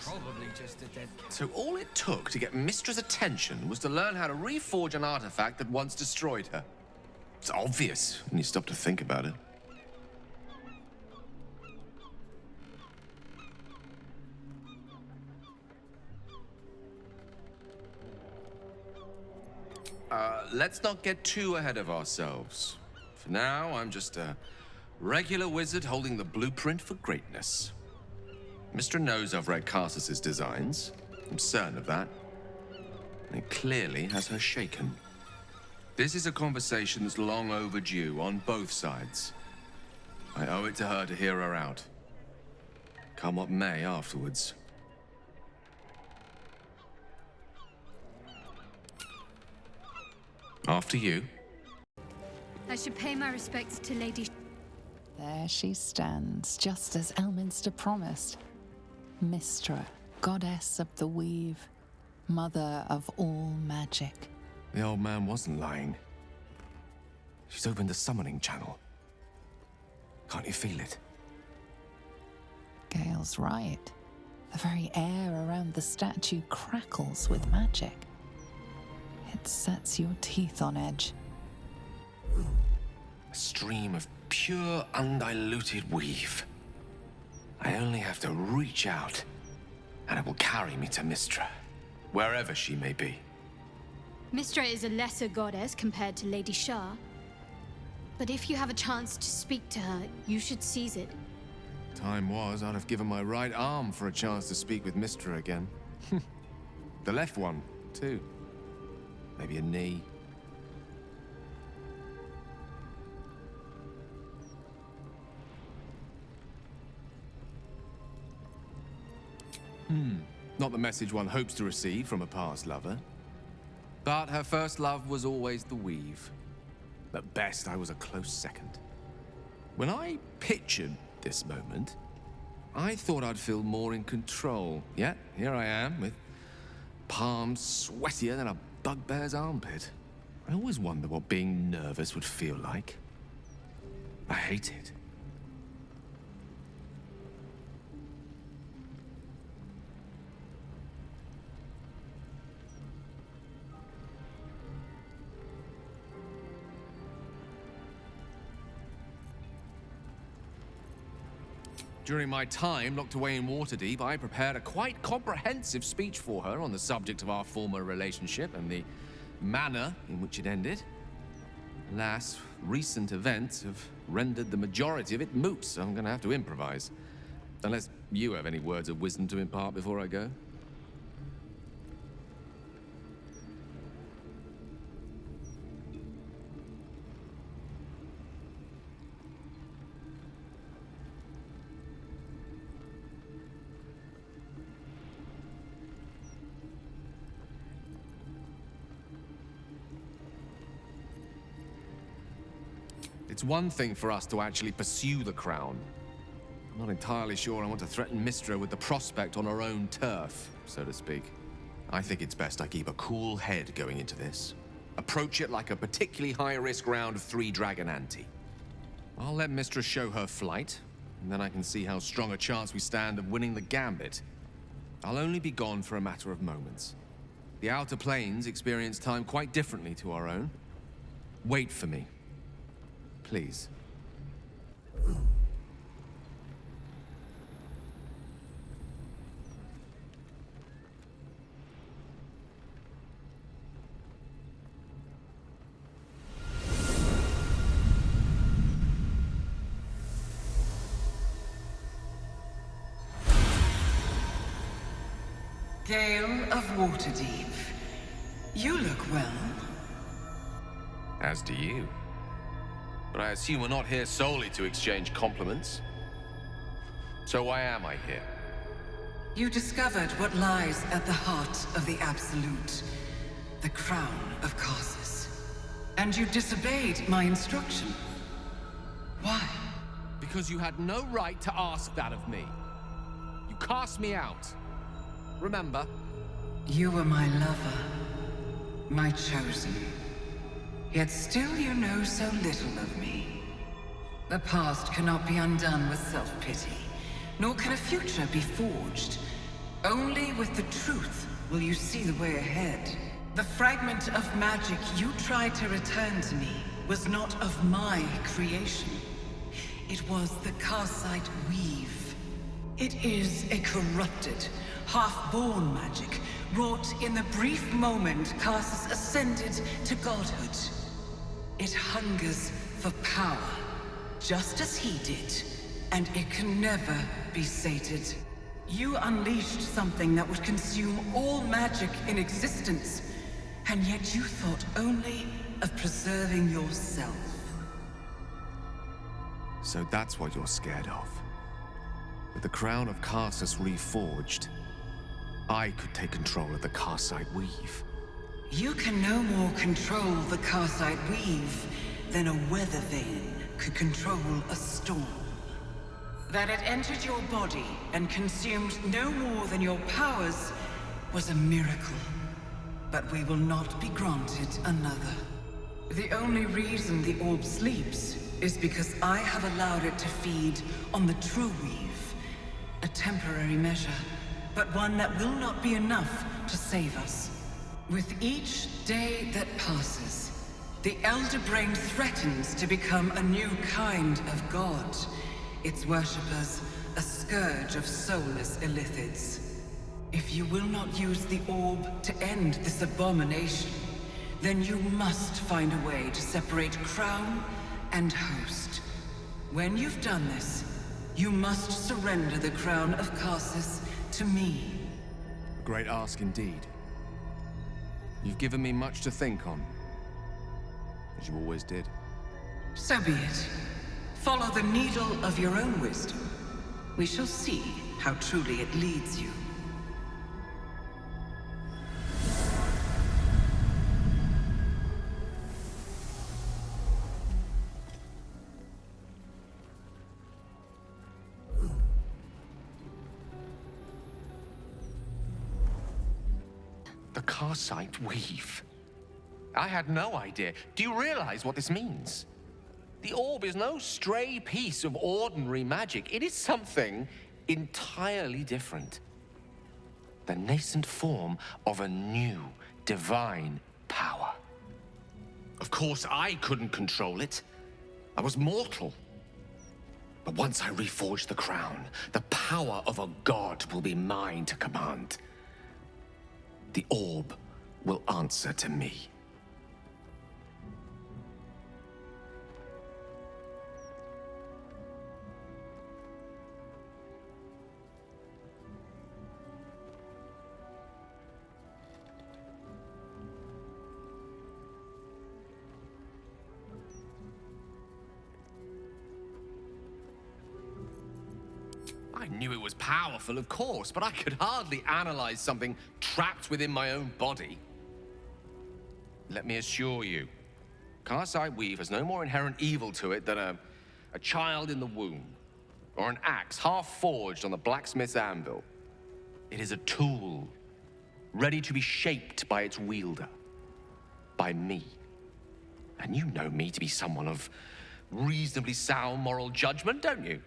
Probably just a dead... So all it took to get Mystra's attention was to learn how to reforge an artifact that once destroyed her. It's obvious when you stop to think about it. Let's not get too ahead of ourselves. For now, I'm just a regular wizard holding the blueprint for greatness. Mystra knows I've read Karkus's designs. I'm certain of that. And it clearly has her shaken. This is a conversation that's long overdue on both sides. I owe it to her to hear her out. Come what may afterwards. After you. I should pay my respects to Lady... There she stands, just as Elminster promised. Mystra, goddess of the weave, mother of all magic. The old man wasn't lying. She's opened the summoning channel. Can't you feel it? Gale's right. The very air around the statue crackles with magic. It sets your teeth on edge. A stream of pure, undiluted weave. I only have to reach out, and it will carry me to Mystra, wherever she may be. Mystra is a lesser goddess compared to Lady Shah. But if you have a chance to speak to her, you should seize it. Time was, I'd have given my right arm for a chance to speak with Mystra again. The left one, too. Maybe a knee. Not the message one hopes to receive from a past lover. But her first love was always the weave. At best, I was a close second. When I pictured this moment, I thought I'd feel more in control. Yet, here I am, with palms sweatier than a bugbear's armpit. I always wonder what being nervous would feel like. I hate it. During my time locked away in Waterdeep, I prepared a quite comprehensive speech for her on the subject of our former relationship and the manner in which it ended. Alas, recent events have rendered the majority of it moot, so I'm going to have to improvise. Unless you have any words of wisdom to impart before I go. It's one thing for us to actually pursue the crown. I'm not entirely sure I want to threaten Mystra with the prospect on her own turf, so to speak. I think it's best I keep a cool head going into this. Approach it like a particularly high-risk round of 3 dragon ante. I'll let Mystra show her flight, and then I can see how strong a chance we stand of winning the gambit. I'll only be gone for a matter of moments. The Outer Planes experience time quite differently to our own. Wait for me. Please. Gale of Waterdeep. You look well. As do you. But I assume we're not here solely to exchange compliments. So why am I here? You discovered what lies at the heart of the Absolute, the crown of Karkus. And you disobeyed my instruction. Why? Because you had no right to ask that of me. You cast me out. Remember? You were my lover, my chosen. Yet still you know so little of me. The past cannot be undone with self-pity, nor can a future be forged Only with the truth will you see the way ahead. The fragment of magic you tried to return to me was not of my creation. It was the Karsite weave. It is a corrupted, half-born magic, wrought in the brief moment Karsus ascended to godhood. It hungers for power, just as he did, and it can never be sated. You unleashed something that would consume all magic in existence, and yet you thought only of preserving yourself. So that's what you're scared of. With the crown of Karsus reforged, I could take control of the Karsite weave. You can no more control the Karsite weave than a weather vane could control a storm. That it entered your body and consumed no more than your powers was a miracle. But we will not be granted another. The only reason the orb sleeps is because I have allowed it to feed on the true weave. A temporary measure, but one that will not be enough to save us. With each day that passes, the Elder Brain threatens to become a new kind of god. Its worshippers, a scourge of soulless illithids. If you will not use the orb to end this abomination, then you must find a way to separate crown and host. When you've done this, you must surrender the crown of Karsus to me. A great ask indeed. You've given me much to think on, as you always did. So be it. Follow the needle of your own wisdom. We shall see how truly it leads you. The Karsite weave. I had no idea. Do you realize what this means? The orb is no stray piece of ordinary magic. It is something entirely different. The nascent form of a new divine power. Of course, I couldn't control it. I was mortal. But once I reforge the crown, the power of a god will be mine to command. The orb will answer to me. I knew it was powerful, of course, but I could hardly analyze something trapped within my own body. Let me assure you, Karsite weave has no more inherent evil to it than a child in the womb, or an axe half forged on the blacksmith's anvil. It is a tool, ready to be shaped by its wielder, by me. And you know me to be someone of reasonably sound moral judgment, don't you?